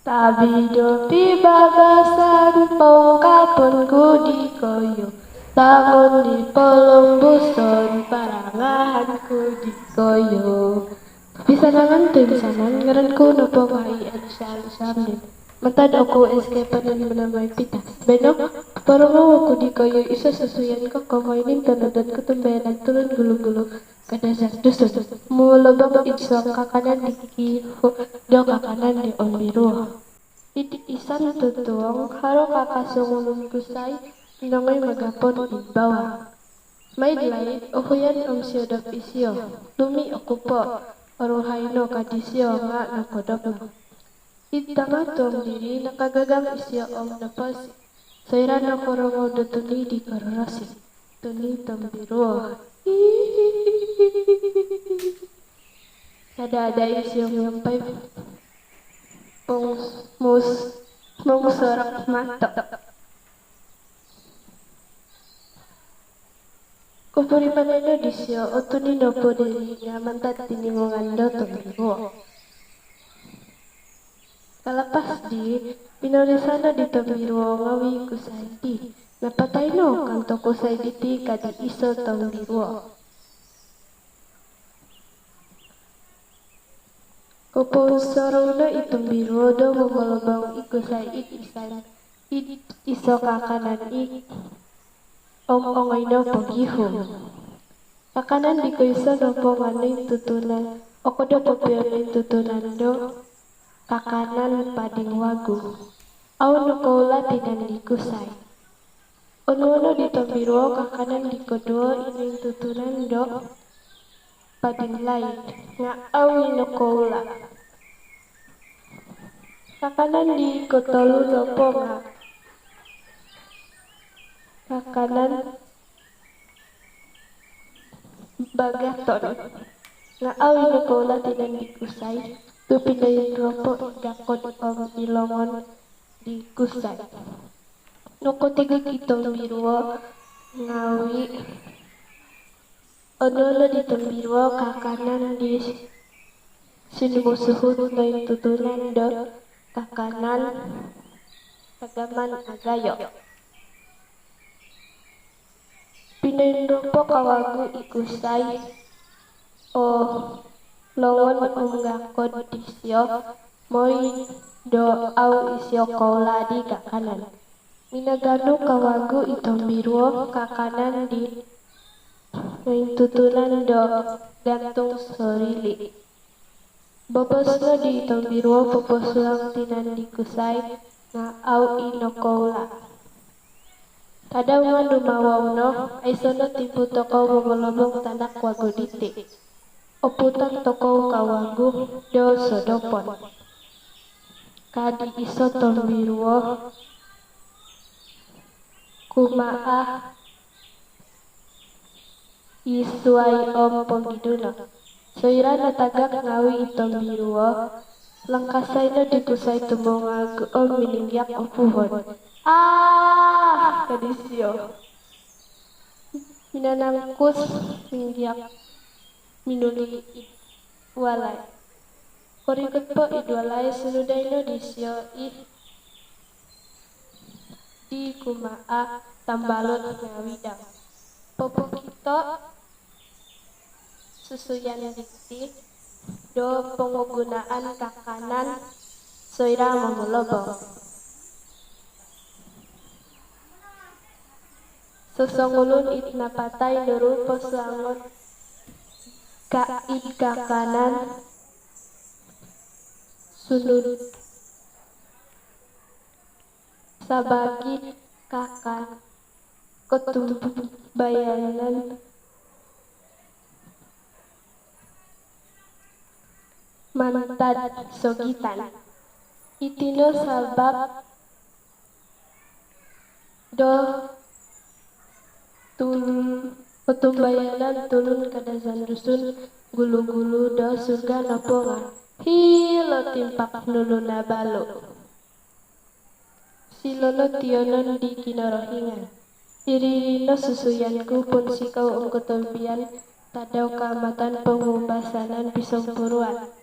Tabido pibabasan pongkapunku di koyo, lamun di polong buson parangahanku di koyo. Bisa nangan tuh bisa nangeranku nopo ngai alisam deh. Matad aku escape dan menamai pita. Beno, parang aku di koyo isa sesuyan ko komainin tanadan ketumbayan turun gulu-gulu kadasar dusun. Mulobang iso kakanan di do kakanan di on biru. Iti isan tutuang haro kakasungulong kusay nangoy magapon ibawa. May dilay ohuyan siodap isyo, lumi okupo, oruhay no kadisyo nga nakodok na. Itanga tuang diri nakagagang isyo napas, sayra na korongo dutuni di karorasi, tuni tambiro. Ada isyo ngampay mong sorak mato. Kupuri paneno disyo otuni nopo dirinya mantat tinimongan do tombiro. Kalapas di pinorisana di tombiro ngawi kusaidi. Napatay no kanto kusaidi ti kadi iso tombiro. Kupon sorong na itong biro do mamalabang ikusay isan iso kakanan ongay no pagihom. Kakanan di ko iso no po ngano'y tutunan o kodo po piyo'y tutunan do kakanan pading wagu. Aw no ko latinan di kusay. Ono di tombiro kakanan di kodo ining tutunan do pading lain nga awi no kola. Kakanan di kotolu nopo nga kakanan bagaton nga awi no kola tinan di kusay tupinay ropo igakod ilongon di kusay. Noko tigag itong birwo ngawi ono di tombiro kakanan di sinumusuhut na yung tutunan do kakanan kagaman agayo. Pinendo po kawagu ikusay o longon gakod disyo moy do aw isyo kola di kakanan. Minagano kawagu itong birwo kakanan di yung tutunan do gantung sorili. Babas na di itong birwo pupusulang tinan di kusay nga aw inokola. Kadaw nga dumawaw no, ay sunod tipu tokaw mamalabong tanak wago diti. O putang tokaw kawagu do sodopon. Kadi iso tong birwo kumaah isway pagiduna. Soira na tagak ngawi itong birwo, langkasay na dikusay tumungag o miningyak o puhon. Kadisyo. Minanangkus miningyak minuli walay. Korikot po idwalay sunuday no disyo di kumaa tambalot ngawidang. Popo kito susuyan dikti do penggunaan kakanan soira mamulobong. Sesongulun itna patay nurupo sangot kaid kakanan sunod sabagi kakan ketumbayanan mantad sogitan itino sabab do ketumbayanan tulun kadazan dusun gulu-gulu do surga naponga hilo timpak nuluna balo silono tionon di kinorohingan iririno susuyanku pun sikau ongkotompian tadaw kaamatan pengubasanan pisong puruan